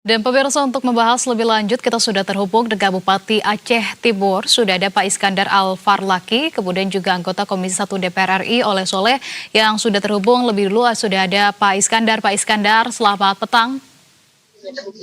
Dan pemirsa, untuk membahas lebih lanjut kita sudah terhubung dengan Bupati Aceh Timur. Sudah ada Pak Iskandar Al-Farlaki, kemudian juga anggota Komisi 1 DPR RI Oleh Soleh yang sudah terhubung lebih dulu. Sudah ada Pak Iskandar. Pak Iskandar, selamat petang.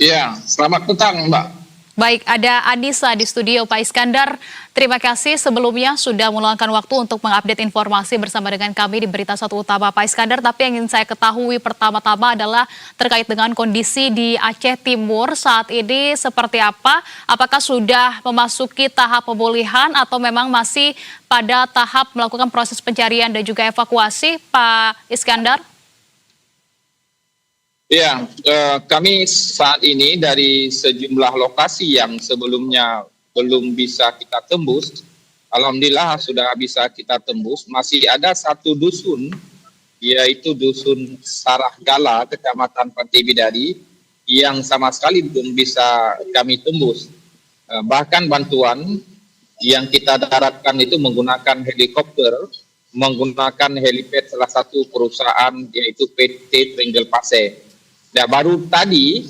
Iya, selamat petang, Mbak. Baik, ada Anissa di studio. Pak Iskandar, terima kasih sebelumnya sudah meluangkan waktu untuk mengupdate informasi bersama dengan kami di Berita Satu Utama. Pak Iskandar, tapi yang ingin saya ketahui pertama-tama adalah terkait dengan kondisi di Aceh Timur saat ini seperti apa? Apakah sudah memasuki tahap pemulihan atau memang masih pada tahap melakukan proses pencarian dan juga evakuasi, Pak Iskandar? Ya, kami saat ini dari sejumlah lokasi yang sebelumnya belum bisa kita tembus, alhamdulillah sudah bisa kita tembus. Masih ada satu dusun, yaitu Dusun Sarahgala, Kecamatan Pantai Bidari, yang sama sekali belum bisa kami tembus. Bahkan bantuan yang kita daratkan itu menggunakan helikopter, menggunakan helipad salah satu perusahaan, yaitu PT Tringgel Pase. Nah, baru tadi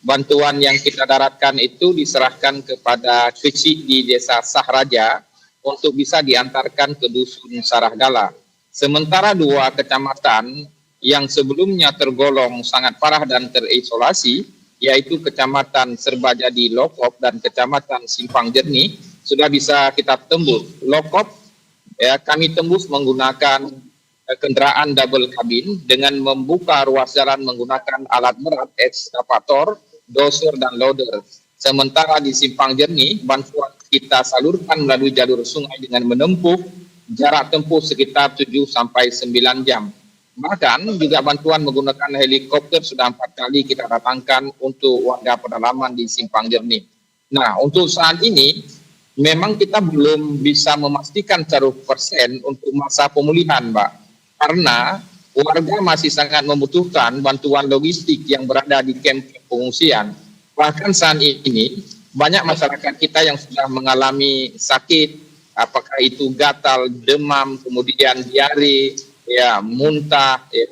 bantuan yang kita daratkan itu diserahkan kepada kecik di Desa Sahraja untuk bisa diantarkan ke Dusun Sarahgala. Sementara dua kecamatan yang sebelumnya tergolong sangat parah dan terisolasi, yaitu Kecamatan Serbajadi Lokop dan Kecamatan Simpang Jernih, sudah bisa kita tembus. Lokop ya, kami tembus menggunakan kendaraan double kabin dengan membuka ruas jalan menggunakan alat berat, ekskavator, doser, dan loader. Sementara di Simpang Jernih, bantuan kita salurkan melalui jalur sungai dengan menempuh jarak tempuh sekitar 7-9 jam. Bahkan juga bantuan menggunakan helikopter sudah 4 kali kita datangkan untuk warga pedalaman di Simpang Jernih. Nah, untuk saat ini memang kita belum bisa memastikan 100% untuk masa pemulihan, Mbak. Karena warga masih sangat membutuhkan bantuan logistik yang berada di kamp pengungsian. Bahkan saat ini banyak masyarakat kita yang sudah mengalami sakit, apakah itu gatal, demam, kemudian diare, ya, muntah, ya.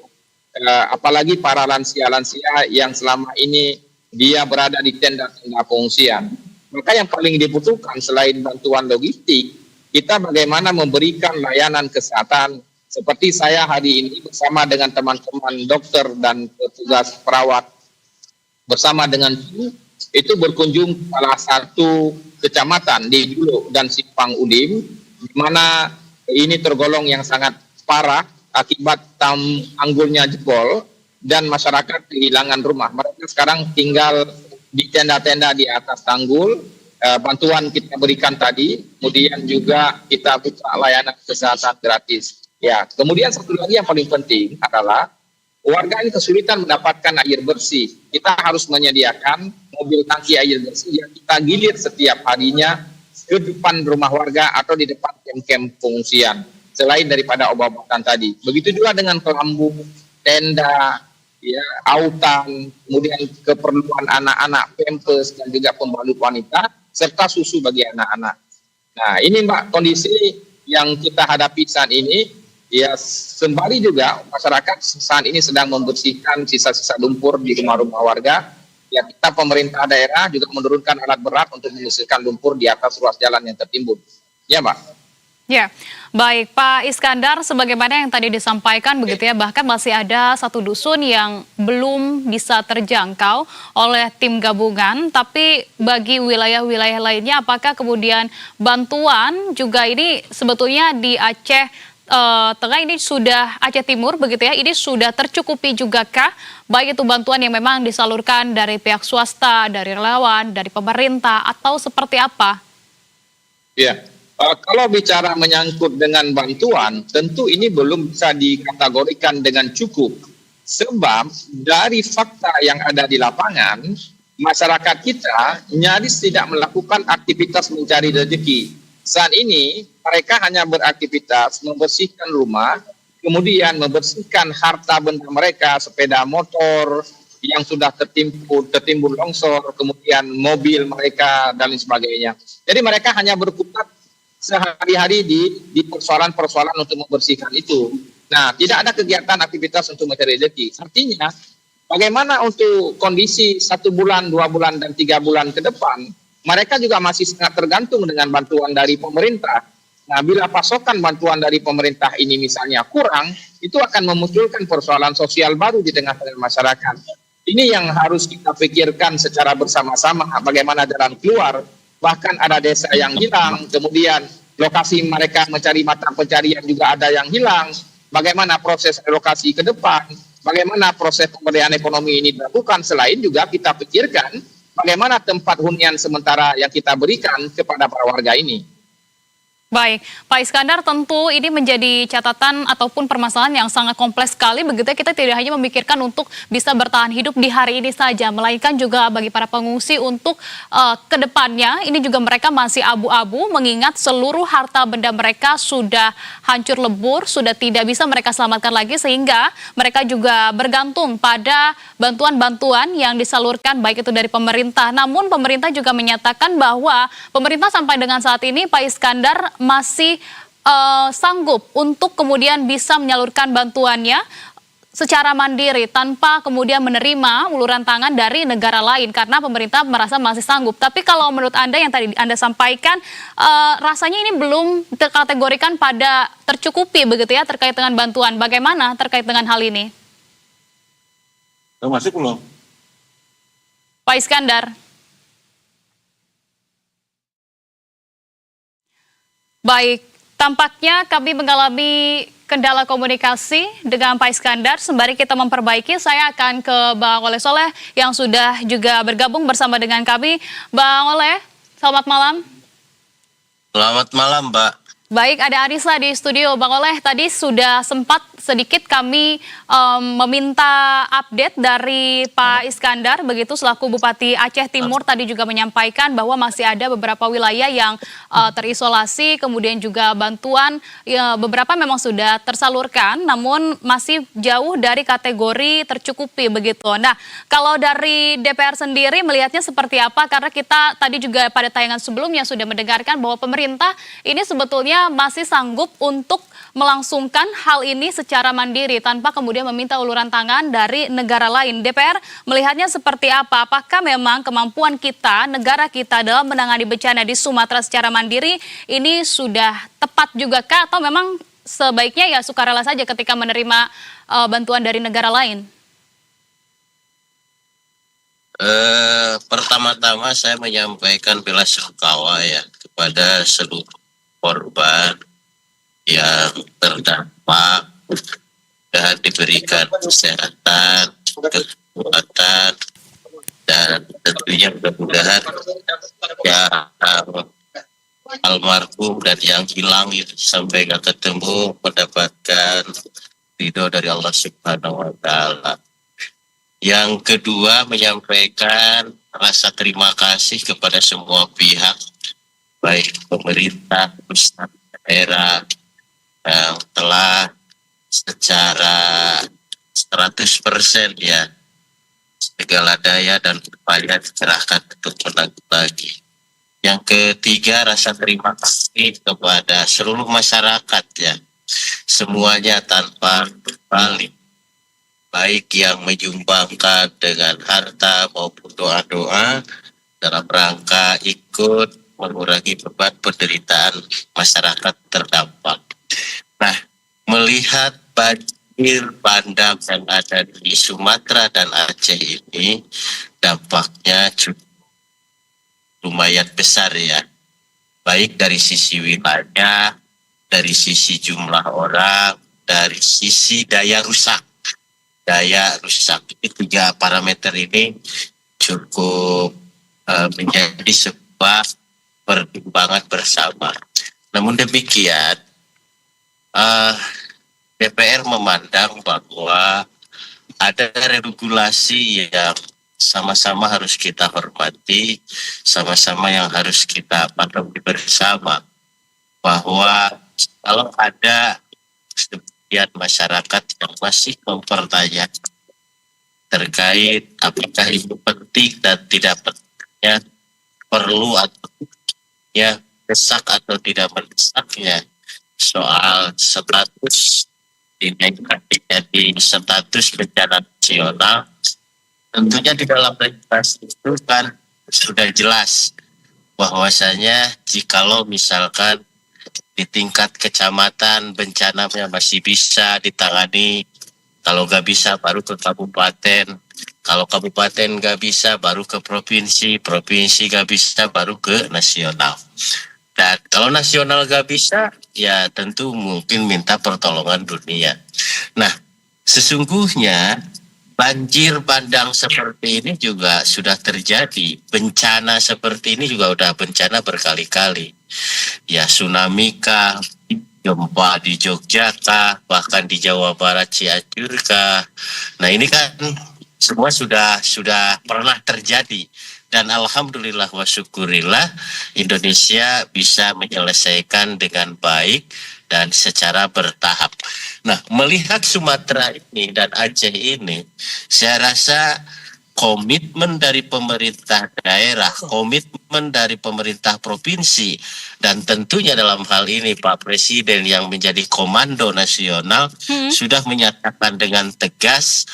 Apalagi para lansia-lansia yang selama ini dia berada di tenda-tenda pengungsian. Maka yang paling dibutuhkan selain bantuan logistik, kita bagaimana memberikan layanan kesehatan. Seperti saya hari ini bersama dengan teman-teman dokter dan petugas perawat bersama dengan itu berkunjung salah satu kecamatan di Juluk dan Simpang Udim, di mana ini tergolong yang sangat parah akibat tanggulnya jebol dan masyarakat kehilangan rumah. Mereka sekarang tinggal di tenda-tenda di atas tanggul. Bantuan kita berikan tadi, kemudian juga kita buka layanan kesehatan gratis. Ya, kemudian satu lagi yang paling penting adalah warga ini kesulitan mendapatkan air bersih. Kita harus menyediakan mobil tangki air bersih yang kita gilir setiap harinya ke depan rumah warga atau di depan kem-kem pengungsian. Selain daripada obat-obatan tadi. Begitu juga dengan kelambu, tenda, ya, autan, kemudian keperluan anak-anak, pampers, dan juga pembalut wanita, serta susu bagi anak-anak. Nah, ini Mbak kondisi yang kita hadapi saat ini. Ya, sembari juga masyarakat saat ini sedang membersihkan sisa-sisa lumpur di rumah-rumah warga. Ya, kita pemerintah daerah juga menurunkan alat berat untuk membersihkan lumpur di atas ruas jalan yang tertimbun. Ya, Mbak. Ya, baik Pak Iskandar, sebagaimana yang tadi disampaikan begitu ya, bahkan masih ada satu dusun yang belum bisa terjangkau oleh tim gabungan, tapi bagi wilayah-wilayah lainnya apakah kemudian bantuan juga ini sebetulnya di Aceh Tengah ini sudah, Aceh Timur begitu ya, ini sudah tercukupi juga kah, baik itu bantuan yang memang disalurkan dari pihak swasta, dari relawan, dari pemerintah, atau seperti apa? Ya, kalau bicara menyangkut dengan bantuan, tentu ini belum bisa dikategorikan dengan cukup. Sebab dari fakta yang ada di lapangan, masyarakat kita nyaris tidak melakukan aktivitas mencari rezeki. Saat ini mereka hanya beraktivitas membersihkan rumah, kemudian membersihkan harta benda mereka, sepeda motor yang sudah tertimbun longsor, kemudian mobil mereka dan lain sebagainya. Jadi mereka hanya berkutat sehari-hari di persoalan-persoalan untuk membersihkan itu. Nah, tidak ada kegiatan aktivitas untuk mencari rezeki. Artinya Bagaimana untuk kondisi 1 bulan, 2 bulan, dan 3 bulan ke depan? Mereka juga masih sangat tergantung dengan bantuan dari pemerintah. Nah, bila pasokan bantuan dari pemerintah ini misalnya kurang, itu akan memunculkan persoalan sosial baru di tengah-tengah masyarakat. Ini yang harus kita pikirkan secara bersama-sama, bagaimana jalan keluar. Bahkan ada desa yang hilang, kemudian lokasi mereka mencari mata pencarian juga ada yang hilang. Bagaimana proses relokasi ke depan, bagaimana proses pemberdayaan ekonomi ini dilakukan, selain juga kita pikirkan bagaimana tempat hunian sementara yang kita berikan kepada para warga ini. Baik, Pak Iskandar, tentu ini menjadi catatan ataupun permasalahan yang sangat kompleks sekali. Begitu ya, kita tidak hanya memikirkan untuk bisa bertahan hidup di hari ini saja, melainkan juga bagi para pengungsi untuk kedepannya. Ini juga mereka masih abu-abu, mengingat seluruh harta benda mereka sudah hancur lebur, sudah tidak bisa mereka selamatkan lagi, sehingga mereka juga bergantung pada bantuan-bantuan yang disalurkan, baik itu dari pemerintah. Namun pemerintah juga menyatakan bahwa pemerintah sampai dengan saat ini, Pak Iskandar, masih sanggup untuk kemudian bisa menyalurkan bantuannya secara mandiri tanpa kemudian menerima uluran tangan dari negara lain, karena pemerintah merasa masih sanggup. Tapi kalau menurut Anda yang tadi Anda sampaikan, rasanya ini belum terkategorikan pada tercukupi begitu ya terkait dengan bantuan. Bagaimana terkait dengan hal ini? Masih belum. Pak Iskandar. Baik, tampaknya kami mengalami kendala komunikasi dengan Pak Iskandar. Sembari kita memperbaiki, saya akan ke Bang Oleh Soleh yang sudah juga bergabung bersama dengan kami. Bang Oleh, selamat malam. Selamat malam, Mbak. Baik, ada Arisa di studio. Bang Oleh, tadi sudah sempat sedikit kami meminta update dari Pak Iskandar, begitu selaku Bupati Aceh Timur tadi juga menyampaikan bahwa masih ada beberapa wilayah yang terisolasi, kemudian juga bantuan ya, beberapa memang sudah tersalurkan, namun masih jauh dari kategori tercukupi begitu. Nah, kalau dari DPR sendiri melihatnya seperti apa? Karena kita tadi juga pada tayangan sebelumnya sudah mendengarkan bahwa pemerintah ini sebetulnya masih sanggup untuk melangsungkan hal ini secara mandiri tanpa kemudian meminta uluran tangan dari negara lain. DPR melihatnya seperti apa? Apakah memang kemampuan kita, negara kita dalam menangani bencana di Sumatera secara mandiri ini sudah tepat juga kah? Atau memang sebaiknya ya sukarela saja ketika menerima bantuan dari negara lain? Pertama-tama saya menyampaikan bela sungkawa ya kepada seluruh korban yang terdampak dan diberikan kesehatan, kekuatan, dan tentunya mudah-mudahan yang almarhum dan yang hilang sampai gak ketemu mendapatkan ridho dari Allah Subhanahu wa Ta'ala. Yang kedua, menyampaikan rasa terima kasih kepada semua pihak, baik pemerintah, pusat, daerah, yang telah secara 100% ya segala daya dan upaya dikerahkan untuk menanggulangi. Yang ketiga, rasa terima kasih kepada seluruh masyarakat ya, semuanya tanpa berbalik, baik yang menyumbangkan dengan harta maupun doa-doa dalam rangka ikut mengurangi beban penderitaan masyarakat terdampak. Nah, melihat banjir bandang yang ada di Sumatera dan Aceh ini, dampaknya cukup lumayan besar ya, baik dari sisi wilayah, dari sisi jumlah orang, dari sisi daya rusak. Daya rusak, ini 3 parameter ini cukup menjadi sebuah pertimbangan bersama. Namun demikian, DPR memandang bahwa ada regulasi yang sama-sama harus kita hormati, sama-sama yang harus kita patuhi bersama, bahwa kalau ada sebagian masyarakat yang masih mempertanyakan terkait apakah itu penting dan tidak pentingnya, perlu atau ya desak atau tidak mendesaknya soal status dinaikkan menjadi status bencana nasional, tentunya di dalam regulasi itu kan sudah jelas bahwasanya jikalau misalkan di tingkat kecamatan bencananya masih bisa ditangani, kalau nggak bisa baru ke kabupaten, kalau kabupaten nggak bisa baru ke provinsi, provinsi nggak bisa baru ke nasional. Dan kalau nasional nggak bisa, ya tentu mungkin minta pertolongan dunia. Nah, sesungguhnya banjir bandang seperti ini juga sudah terjadi. Bencana seperti ini juga udah bencana berkali-kali. Ya tsunami kah, gempa di Jogja kah, bahkan di Jawa Barat Cianjur kah. Nah ini kan semua sudah pernah terjadi. Dan alhamdulillah wa syukurillah Indonesia bisa menyelesaikan dengan baik dan secara bertahap. Nah, melihat Sumatera ini dan Aceh ini, saya rasa komitmen dari pemerintah daerah, komitmen dari pemerintah provinsi, dan tentunya dalam hal ini Pak Presiden yang menjadi komando nasional sudah menyatakan dengan tegas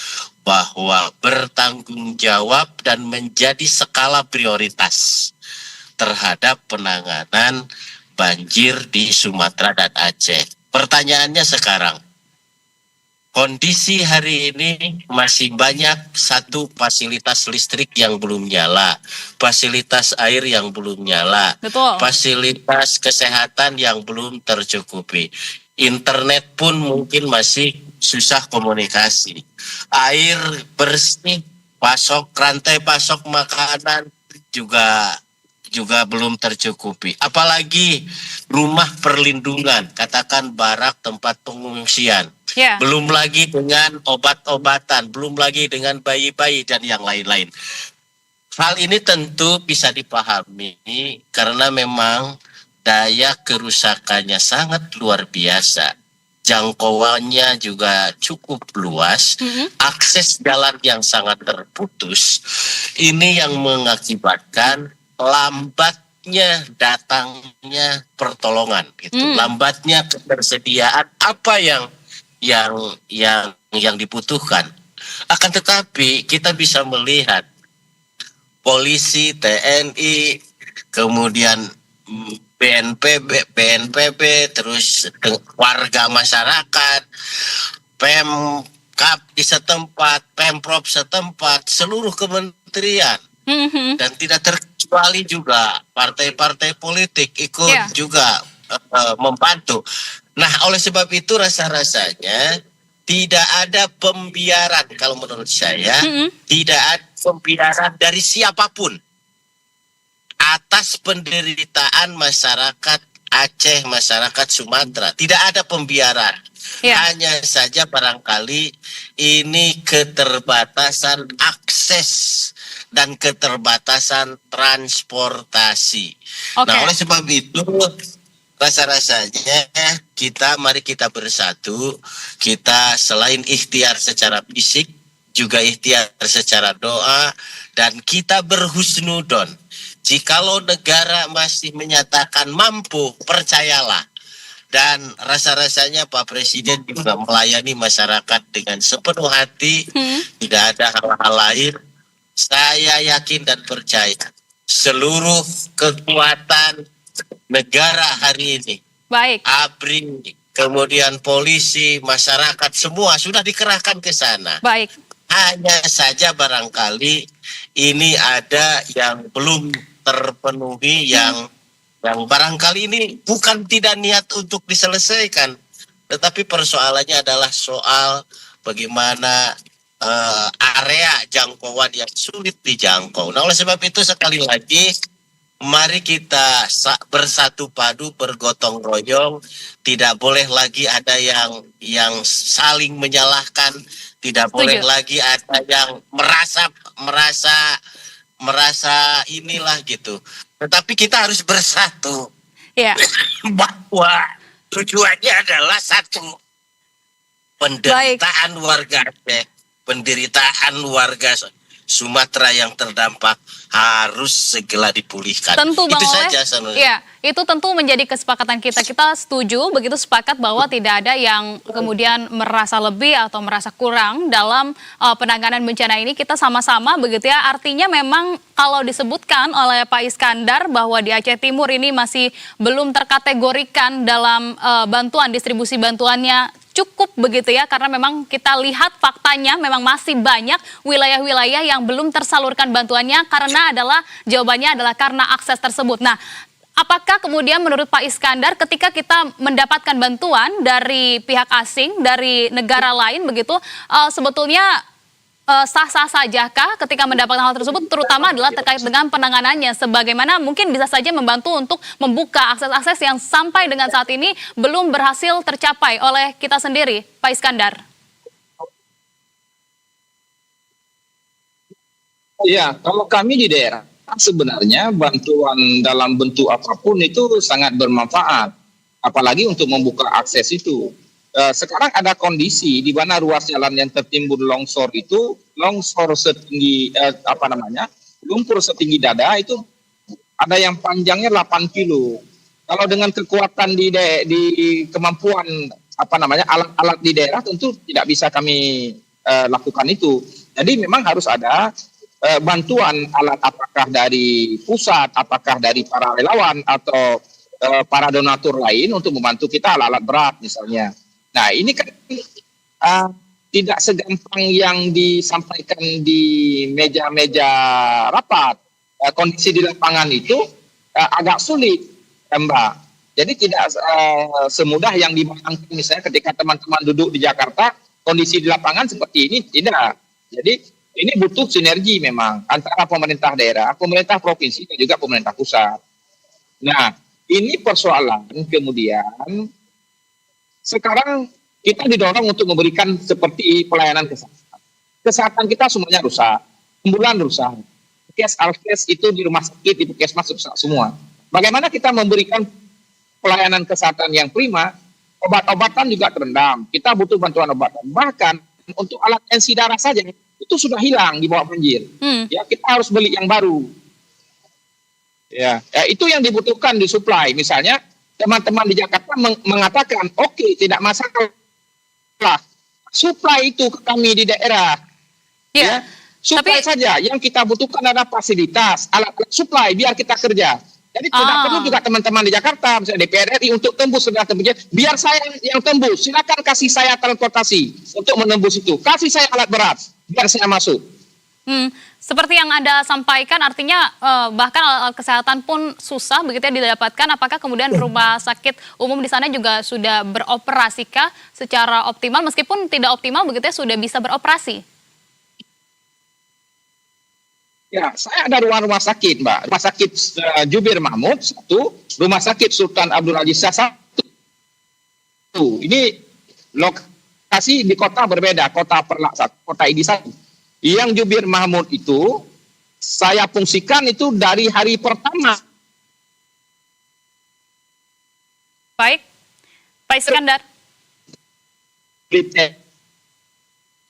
bahwa bertanggung jawab dan menjadi skala prioritas terhadap penanganan banjir di Sumatera dan Aceh. Pertanyaannya sekarang, kondisi hari ini masih banyak satu fasilitas listrik yang belum nyala, fasilitas air yang belum nyala, Betul. fasilitas kesehatan yang belum tercukupi. Internet pun mungkin masih susah komunikasi. Air bersih, rantai pasok makanan juga belum tercukupi. Apalagi rumah perlindungan, katakan barak tempat pengungsian. Ya. Belum lagi dengan obat-obatan, belum lagi dengan bayi-bayi dan yang lain-lain. Hal ini tentu bisa dipahami karena memang daya kerusakannya sangat luar biasa. Jangkauannya juga cukup luas, akses jalan yang sangat terputus. Ini yang mengakibatkan lambatnya datangnya pertolongan, gitu. Lambatnya ketersediaan apa yang dibutuhkan. Akan tetapi kita bisa melihat polisi, TNI, kemudian BNPB, terus warga masyarakat, Pemkab di setempat, Pemprov setempat, seluruh kementerian, dan tidak terkecuali juga partai-partai politik ikut juga membantu. Nah, oleh sebab itu rasa-rasanya tidak ada pembiaran, kalau menurut saya, tidak ada pembiaran dari siapapun atas penderitaan masyarakat Aceh, masyarakat Sumatera. Tidak ada pembiaran. Hanya saja barangkali ini keterbatasan akses dan keterbatasan transportasi. Nah, oleh sebab itu rasa-rasanya mari kita bersatu. Kita selain ikhtiar secara fisik, juga ikhtiar secara doa, dan kita berhusnudon. Jikalau negara masih menyatakan mampu, percayalah. Dan rasa-rasanya Pak Presiden juga melayani masyarakat dengan sepenuh hati, tidak ada hal-hal lain. Saya yakin dan percaya seluruh kekuatan negara hari ini, baik ABRI, kemudian polisi, masyarakat, semua sudah dikerahkan ke sana. Baik. Hanya saja barangkali ini ada yang belum terpenuhi, yang barangkali ini bukan tidak niat untuk diselesaikan, tetapi persoalannya adalah soal bagaimana area jangkauan yang sulit dijangkau. Nah, oleh sebab itu sekali lagi mari kita bersatu padu, bergotong royong. Tidak boleh lagi ada yang saling menyalahkan, tidak boleh lagi ada yang merasa inilah gitu. Tetapi kita harus bersatu. Bahwa tujuannya adalah satu. Penderitaan warga Aceh, penderitaan warga Sumatera yang terdampak harus segera dipulihkan. Tentu Bang Itu Oleh, saja sebenarnya. ya itu tentu menjadi kesepakatan kita. Kita setuju, begitu sepakat bahwa tidak ada yang kemudian merasa lebih atau merasa kurang dalam penanganan bencana ini. Kita sama-sama begitu ya. Artinya memang kalau disebutkan oleh Pak Iskandar bahwa di Aceh Timur ini masih belum terkategorikan dalam bantuan, distribusi bantuannya cukup begitu ya, karena memang kita lihat faktanya memang masih banyak wilayah-wilayah yang belum tersalurkan bantuannya karena jawabannya adalah karena akses tersebut. Nah, apakah kemudian menurut Pak Iskandar ketika kita mendapatkan bantuan dari pihak asing, dari negara lain begitu, sebetulnya sah-sah sajakah ketika mendapatkan hal tersebut, terutama adalah terkait dengan penanganannya, sebagaimana mungkin bisa saja membantu untuk membuka akses-akses yang sampai dengan saat ini belum berhasil tercapai oleh kita sendiri, Pak Iskandar. Ya, kalau kami di daerah sebenarnya bantuan dalam bentuk apapun itu sangat bermanfaat, apalagi untuk membuka akses itu. Sekarang ada kondisi di mana ruas jalan yang tertimbun longsor itu longsor setinggi lumpur setinggi dada itu ada yang panjangnya 8 kilo. Kalau dengan kekuatan di kemampuan alat-alat di daerah tentu tidak bisa kami lakukan itu. Jadi memang harus ada bantuan alat, apakah dari pusat, apakah dari para relawan atau para donatur lain untuk membantu kita alat-alat berat misalnya. Nah, ini kan tidak segampang yang disampaikan di meja-meja rapat. Kondisi di lapangan itu agak sulit, Mbak. Jadi tidak semudah yang dibayangkan misalnya ketika teman-teman duduk di Jakarta, kondisi di lapangan seperti ini, tidak. Jadi ini butuh sinergi memang antara pemerintah daerah, pemerintah provinsi, dan juga pemerintah pusat. Nah, ini persoalan kemudian sekarang kita didorong untuk memberikan seperti pelayanan kesehatan. Kesehatan kita semuanya rusak, ambulan rusak, alkes itu di rumah sakit, di puskesmas rusak semua. Bagaimana kita memberikan pelayanan kesehatan yang prima, obat-obatan juga terendam. Kita butuh bantuan obatan. Bahkan untuk alat tensi darah saja itu sudah hilang di bawah banjir. Ya, kita harus beli yang baru. Ya, itu yang dibutuhkan disuplai. Misalnya teman-teman di Jakarta mengatakan, oke, tidak masalah. Suplai itu ke kami di daerah. Ya, suplai saja. Yang kita butuhkan adalah fasilitas, alat-alat suplai, biar kita kerja. Jadi tidak perlu juga teman-teman di Jakarta, misalnya DPR RI untuk tembus segala tembusnya. Biar saya yang tembus, silakan kasih saya transportasi untuk menembus itu. Kasih saya alat berat, biar saya masuk. Seperti yang Anda sampaikan, artinya bahkan alat kesehatan pun susah begitu ya didapatkan. Apakah kemudian rumah sakit umum di sana juga sudah beroperasikah secara optimal, meskipun tidak optimal begitu ya, sudah bisa beroperasi? Ya, saya ada rumah sakit, Mbak. Rumah sakit Jubir Mahmud 1, Rumah Sakit Sultan Abdul Aziz 1. Ini lokasi di kota berbeda, kota Perlak 1, kota ID 1. Yang Jubir Mahmud itu saya fungsikan itu dari hari pertama. Baik, Pak Iskandar.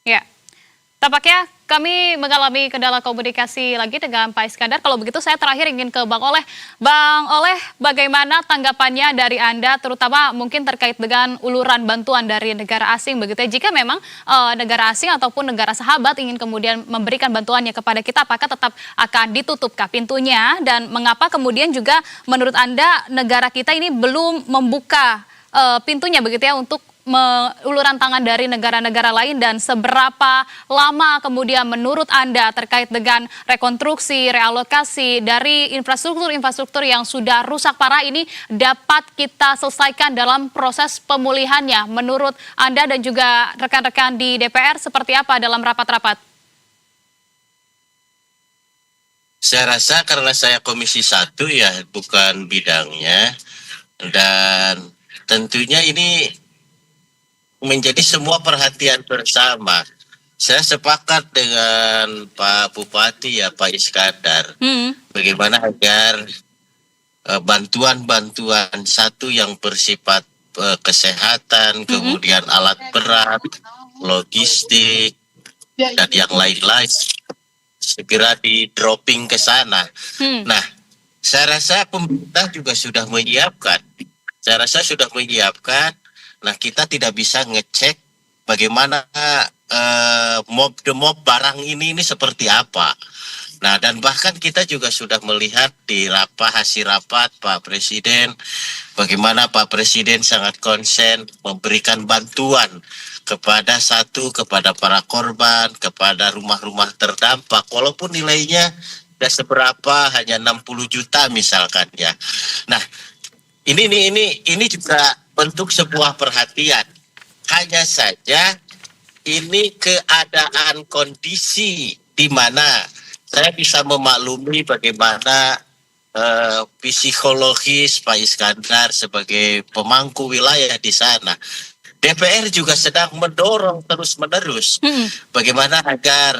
Ya, tampaknya kami mengalami kendala komunikasi lagi dengan Pak Iskandar. Kalau begitu saya terakhir ingin ke Bang Oleh. Bang Oleh, bagaimana tanggapannya dari Anda, terutama mungkin terkait dengan uluran bantuan dari negara asing begitu ya? Jika memang negara asing ataupun negara sahabat ingin kemudian memberikan bantuannya kepada kita, apakah tetap akan ditutupkah pintunya? Dan mengapa kemudian juga menurut Anda negara kita ini belum membuka pintunya begitu ya untuk uluran tangan dari negara-negara lain, dan seberapa lama kemudian menurut Anda terkait dengan rekonstruksi, realokasi dari infrastruktur yang sudah rusak parah ini dapat kita selesaikan dalam proses pemulihannya? Menurut Anda dan juga rekan-rekan di DPR seperti apa dalam rapat-rapat? Saya rasa karena saya Komisi 1 ya, bukan bidangnya, dan tentunya ini menjadi semua perhatian bersama. Saya sepakat dengan Pak Bupati ya, Pak Iskandar, bagaimana agar bantuan-bantuan satu yang bersifat kesehatan, kemudian alat berat, logistik, dan yang lain-lain segera di dropping ke sana. Hmm. Nah, saya rasa pemerintah juga sudah menyiapkan. Saya rasa sudah menyiapkan. Nah, kita tidak bisa ngecek bagaimana mob barang ini seperti apa. Nah, dan bahkan kita juga sudah melihat di hasil rapat Pak Presiden, bagaimana Pak Presiden sangat konsen memberikan bantuan kepada kepada para korban, kepada rumah-rumah terdampak, walaupun nilainya tidak seberapa, hanya 60 juta misalkan ya. Nah, ini juga bentuk sebuah perhatian. Hanya saja ini keadaan kondisi di mana saya bisa memaklumi bagaimana psikologis Pak Iskandar sebagai pemangku wilayah di sana. DPR juga sedang mendorong terus-menerus bagaimana agar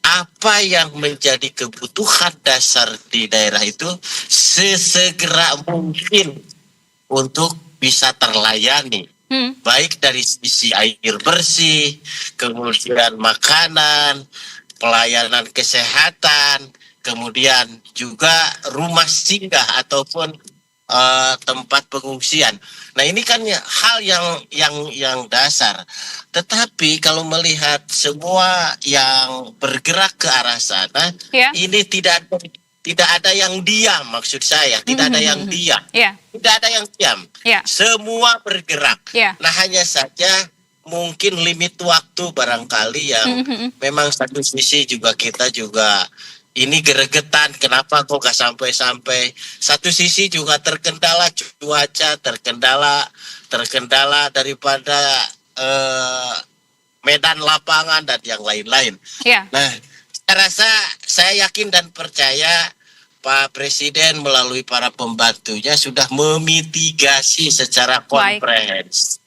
apa yang menjadi kebutuhan dasar di daerah itu sesegera mungkin untuk bisa terlayani. Baik dari sisi air bersih, kemudian makanan, pelayanan kesehatan, kemudian juga rumah singgah ataupun tempat pengungsian. Nah, ini kan hal yang dasar. Tetapi kalau melihat semua yang bergerak ke arah sana, ini tidak ada yang diam, maksud saya. Tidak ada yang diam. Tidak ada yang diam. Semua bergerak. Nah, hanya saja mungkin limit waktu barangkali yang memang satu sisi kita juga ini geregetan, kenapa kok gak sampai-sampai. Satu sisi juga terkendala cuaca, terkendala daripada medan lapangan dan yang lain-lain. Nah, saya yakin dan percaya Pak Presiden melalui para pembantunya sudah memitigasi secara komprehensif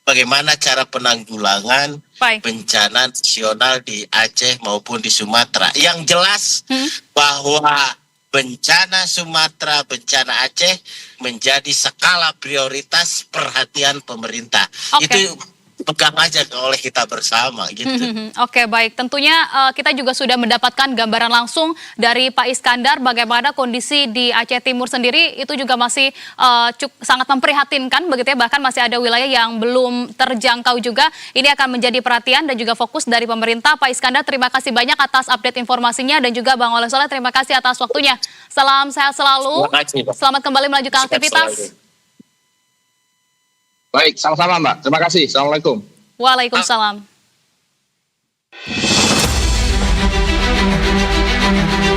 bagaimana cara penanggulangan bencana nasional di Aceh maupun di Sumatera. Yang jelas bahwa bencana Sumatera, bencana Aceh menjadi skala prioritas perhatian pemerintah. Itu pegang aja oleh kita bersama gitu. Oke, baik. Tentunya kita juga sudah mendapatkan gambaran langsung dari Pak Iskandar bagaimana kondisi di Aceh Timur sendiri itu juga masih sangat memprihatinkan begitu ya, bahkan masih ada wilayah yang belum terjangkau juga. Ini akan menjadi perhatian dan juga fokus dari pemerintah. Pak Iskandar, terima kasih banyak atas update informasinya dan juga Bang Oleh Soleh, terima kasih atas waktunya. Salam sehat selalu. Selamat kembali melanjutkan aktivitas. Baik, sama-sama Mbak. Terima kasih. Assalamualaikum. Waalaikumsalam.